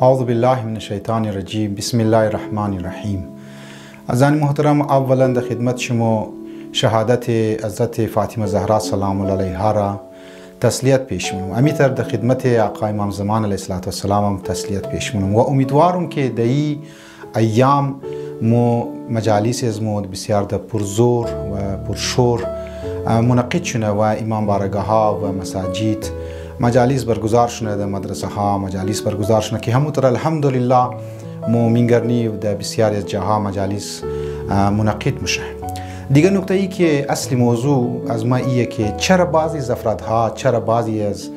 اعوذ بالله من الشیطان الرجیم. بسم الله الرحمن الرحیم. عزیزان محترم، اولا در خدمت شما شهادت حضرت فاطمه زهرا سلام الله علیها را تسلیت پیش می‌کنم. امیتر در خدمت آقا امام زمان علیه السلام هم تسلیت پیش می‌کنم و امیدوارم که در این ایام مجالس از بسیار در پرزور و پرشور منعقد شده و امام بارگاه ها و مساجد مجالس برگزار شده، در مدرسه ها مجالس برگزار شده که همونطور الحمدلله مینگرنی در بسیاری از جاها مجالس منعقد میشه. دیگه نکته ای که اصلی موضوع از ما ایه که چرا بعضی از افرادها، چرا بعضی از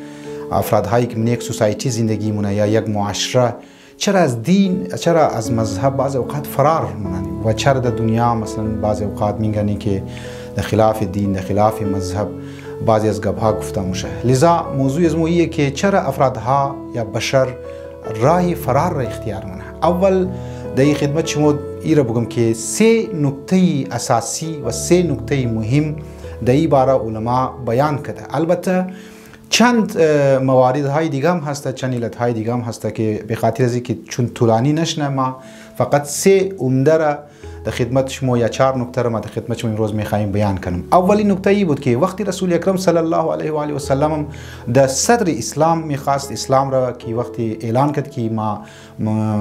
افرادهایی که من یک سوسایتی زندگی مونه یا یک معاشره چرا از دین، چرا از مذهب بعضی اوقات فرار مونن و چرا در دنیا مثلا بعضی اوقات میگنی که در خلاف دین، در خلاف مذهب بعضی از گپ‌ها گفته میشه. لذا موضوع از ما ایه که چرا افرادها یا بشر راه فرار را اختیار مونه. اول در این خدمت شما ای را بگم که سه نکته اساسی و سه نکته مهم در این باره علما بیان کرده. البته چند موارد های دیگه هم هسته، چند علت های دیگه هم هسته که به خاطر از اینکه چون طولانی نشنه ما فقط سه عمده را در خدمت شما یا چهار نکته را ما در خدمت شما امروز میخوایم بیان کنم. اولین نکته ای بود که وقتی رسول اکرم صلی الله علیه و آله و سلم در صدر اسلام میخواست اسلام را که وقتی اعلان کرد که ما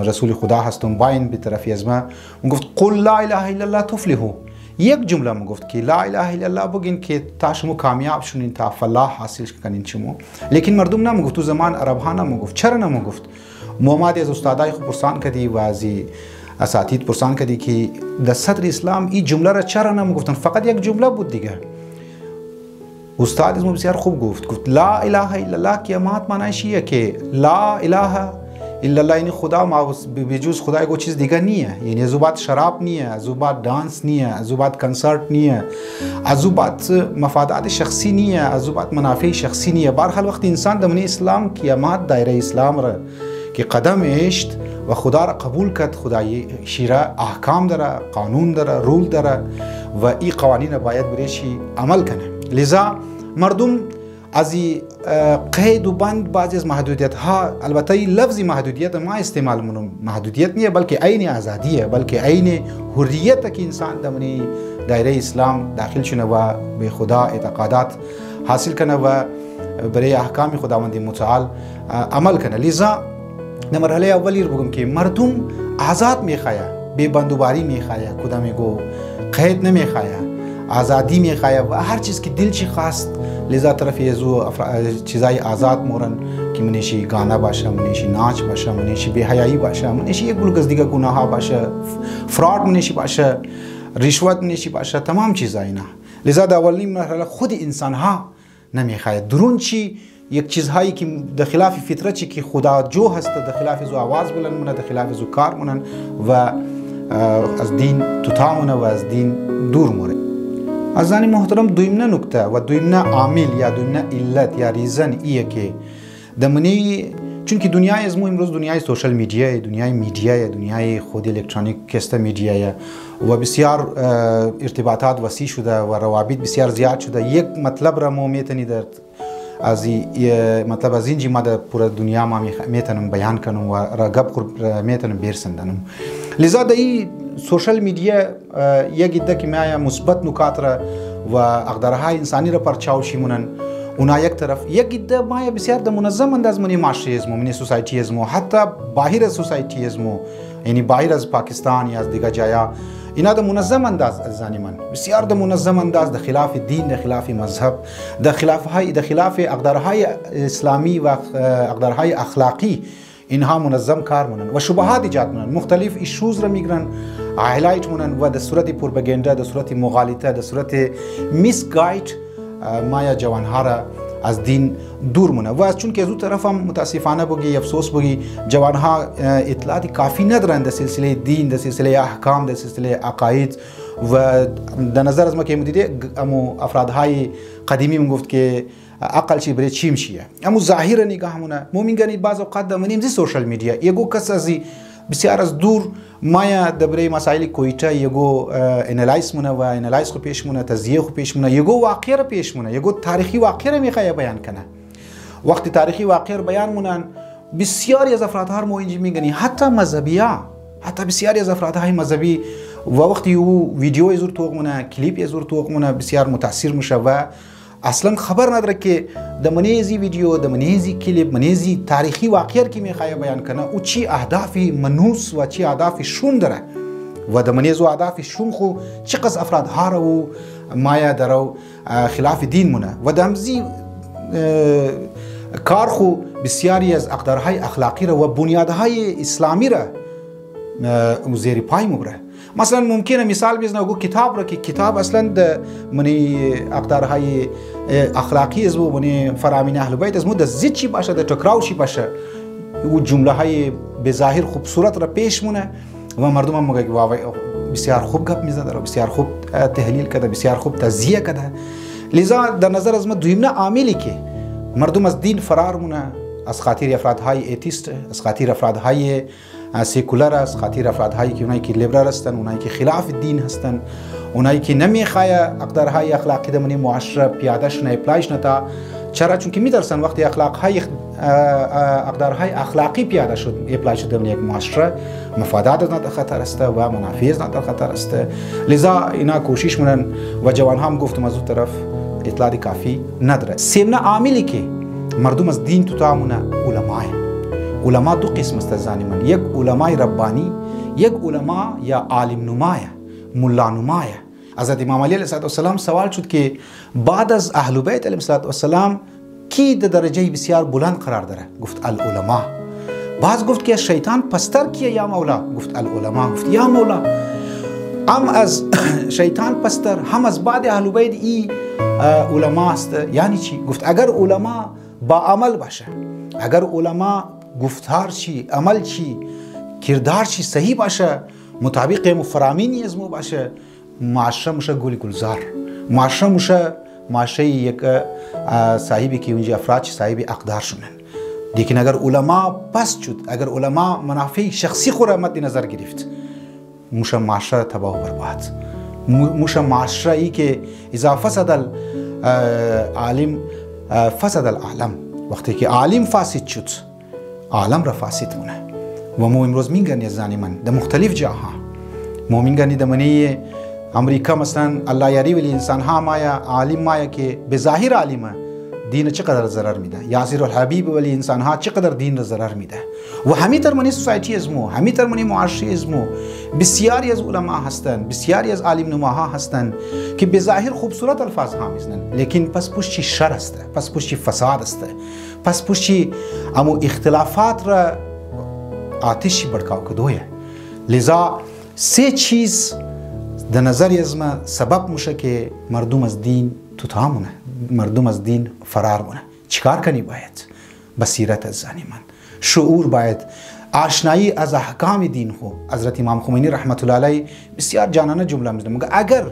رسول خدا هستم باین به طرف از ما گفت قل لا اله الا الله تفلحوا. یک جمله ما گفت که لا اله الا الله بگین که تا شما کامیاب شونین، تا فلاح حاصل کنین شما. لیکن مردم نمو گفت، تو زمان عرب ها نمو گفت. چرا نمو گفت؟ محمد از استادای خود پرسان کردی و از اساتید پرسان کردی که در صدر اسلام این جمله را چرا نمو گفتن؟ فقط یک جمله بود دیگه. استاد از بسیار خوب گفت لا اله الا الله که امات معنیش اینه که لا اله الا الله یعنی خدا ما بجز خدای کو چیز دیگه نیه. یعنی از بعد شراب نیه، از بعد دانس نیه، از بعد کنسرت نیه، از بعد مفادات شخصی نیه، از بعد منافع شخصی نیه. برحال وقت انسان در اسلام قیامت دایره اسلام را که قدم اشت و خدا را قبول کرد، خدای شیره احکام داره، قانون داره، رول داره و این قوانین باید بریشی عمل کنه. لذا مردم از قید و بند بعضی از محدودیت ها، البته این لفظی محدودیت ما استعمال منم، محدودیت نیه بلکه عین آزادیه، بلکه عین حریت که انسان در دایره اسلام داخل شونه و به خدا اعتقادات حاصل کنه و برای احکام خداوند متعال عمل کنه. لذا در مرحله اولی رو بگم که مردم آزاد میخواهد، بی بندوباری میخواهد، کدام میگو قید نمیخواهد، آزادی میخواهد و هر چیز که دل چی خواست. لذا طرف یزو چیزای آزاد مورن که منیشی گانا باشه، منیشی ناچ باشه، منیشی بی حیایی باشه، منیشی یک گلگز دیگه گناه ها باشه، فراد منیشی باشه، رشوت منیشی باشه، تمام چیزا اینا. لذا در اولین مرحله خود انسان ها نمیخواهد درون چی یک چیزهایی که در خلاف فطرتی که خدا جو هست، در خلاف از آواز بلند مونه، در خلاف از کار مونن و از دین توتا مونه و از دین دور مونه. عزیزان محترم، دویمنه نکته و دویمنه عامل یا دویمنه علت یا ریزن ایه که دمنی چون که دنیای از ما امروز دنیای سوشل میدیا، دنیای میدیا، دنیای خود الکترونیک کست میدیا و بسیار ارتباطات وسیع شده و روابط بسیار زیاد شده. یک مطلب را ما میتونی در از مطلب از اینجی ما در پورا دنیا ما میتونم بیان کنم و رقب میتونم برسندم. لذا در این سوشل میدیا یک ایده که میایه مثبت نکات را و اقدارهای انسانی را پرچاو شیمونن، اونا یک طرف یک ایده مایه بسیار در منظم انداز منی معاشره ازمو، منی سوسایتی ازمو، حتی باهر از سوسایتی ازمو، یعنی باهر از پاکستان یا از دیگه جایا اینا در منظم انداز ازانی من بسیار در منظم انداز در خلاف دین، در خلاف مذهب، در خلاف اقدارهای اسلامی و اقدارهای اخلاقی اینها منظم کار مونن و شبهات ایجاد مونن، مختلف ایشوز را میگرن هایلایت مونن و در صورت پروپاگاندا، در صورت مغالطه، در صورت میس گاید مایا جوانها را از دین دور مونه و چون که از اون طرف هم متاسفانه بگی افسوس بگی جوانها اطلاعاتی کافی ندارن در سلسله دین، در سلسله احکام، در سلسله عقاید و در نظر از ما که مدیده امو افرادهای قدیمی من گفت که عقل چی برای چی میشه امو ظاهر نگاهمونه مومنگانی بعض اوقات در منیم زی سوشل میدیا یگو کس ازی بسیار از دور مایا دبره مسائل کویتا یگو انالایز مونه و انالایز خو پیش مونه، تزیه خو پیش مونه، یگو واقعه را پیش مونه، یگو تاریخی واقعه را میخواه بیان کنه. وقتی تاریخی واقعه را بیان مونن بسیاری از افرادها رو ما اینجا میگنی، حتی مذهبی‌ها، حتی بسیاری از افرادهای مذهبی و وقتی او ویدیو زور توقمونه، کلیپ زور توقمونه، بسیار متاثر میشه و اصلا خبر نداره که دمنیزی ویدیو، دمنیزی کلیپ، منیزی تاریخی واقعیت که میخواد بیان کنه او چی اهدافی منوس و چی اهدافی شوم داره و دمنیز و اهدافی شوم خو چقدر افرادها رو مایا درو خلاف دین مونه و دمزی کار خو بسیاری از اقدارهای اخلاقی را و بنیادهای اسلامی را زیر پای مبره. مثلا ممکنه مثال بزنم گو کتاب را که کتاب اصلا منی اقدارهای اخلاقی از و منی فرامین اهل بیت از مود زید چی باشه ده تکرار چی باشه و جمله های به ظاهر خوبصورت را پیش مونه و مردم هم میگه واو بسیار خوب گپ میزنه و بسیار خوب تحلیل کرده، بسیار خوب تزیه کرده. لذا در نظر از ما دویمه عاملی که مردم از دین فرار مونه از خاطر افرادهای ایتیست، از خاطر افرادهای سیکولر، از خاطر افرادهایی که اونایی که لیبرال هستن، اونایی که خلاف دین هستن، اونایی که نمیخواه اقدارهای اخلاقی دمنی معاشره پیاده شونه اپلایش نتا. چرا؟ چون که میترسن وقتی اقدارهای اخلاقی پیاده شد اپلای شد دمنی یک معاشره مفادات در خطر است و منافع در خطر است. لذا اینا کوشش منن و جوان هم گفتم از اون طرف اطلاع کافی نداره. سیمنا عاملی که مردم از دین تو تامونه علما دو قسم است زانی من، یک علمای ربانی، یک علما یا عالم نمایه، ملا نمایه. حضرت امام علی علیه السلام سوال شد که بعد از اهل بیت علیهم السلام کی در درجه بسیار بلند قرار داره؟ گفت العلماء. بعض گفت که شیطان پستر کیه یا مولا؟ گفت العلماء. گفت یا مولا هم از شیطان پستر هم از بعد اهل بیت ای علما است. یعنی چی؟ گفت اگر علما با عمل باشه، اگر علما گفتار چی، عمل چی، کردار چی صحیح باشه، مطابق مفرامینی از مو باشه، معاشره میشه گل گلزار، معاشره میشه معاشره یک صاحبی که اونجا افراد صاحبی اقدار شدن. لیکن اگر علما پست شد، اگر علما منافع شخصی خود را مد نظر گرفت، میشه معاشره تباه و برباد، میشه معاشره ای که اذا فسد العالم فسد العالم. وقتی که عالم فاسد شد عالم را فاسد مونه. و ما امروز میگن زانی من در مختلف جاها ما میگن در منی امریکا مثلا الله یاری ولی انسان ها مایا عالم مایا که به ظاهر عالمه دین چقدر ضرر میده، یاسر الحبیب ولی انسان ها چقدر دین را ضرر میده. و همین تر منی سوسایتی ازمو، همین تر منی معاشره ازمو بسیاری از علما هستند، بسیاری از عالم نماها هستند که به ظاهر خوبصورت الفاظ ها میزنن، لیکن پس پشت شر است، پس پشت فساد است، پس پشت امو اختلافات را آتشی بڑکاو کدویه. لذا سه چیز در نظر از ما سبب میشه که مردم از دین توتامونه، مردم از دین فرار مونه. چیکار کنی باید؟ بصیرت از زانی من، شعور باید، آشنایی از احکام دین خو. حضرت امام خمینی رحمت الله علیه بسیار جانانه جمله میزنه، میگه اگر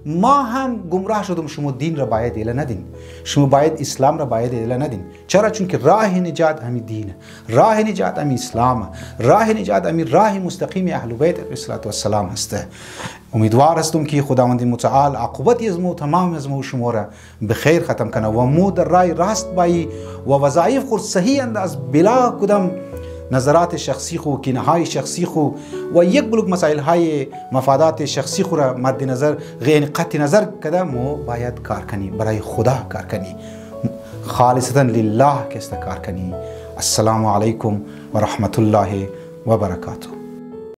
ما هم گمراه شدیم شما دین را باید اله ندین، شما باید اسلام را باید اله ندین. چرا؟ چون که راه نجات همین دینه، راه نجات همین اسلام، راه نجات همین راه مستقیم اهل بیت علیهم السلام هسته. امیدوار هستم که خداوند متعال عاقبت از مو تمام از مو شما را به خیر ختم کنه و مو در راه راست بایی و وظایف خود صحیح انداز بلا کدام نظرات شخصی خو، کینهای شخصی خو و یک بلوک مسائل های مفادات شخصی خو را مد نظر غیر قطع نظر کده مو باید کار کنی، برای خدا کار کنی، خالصتا لله که است کار کنی. السلام علیکم و رحمت الله و برکاته.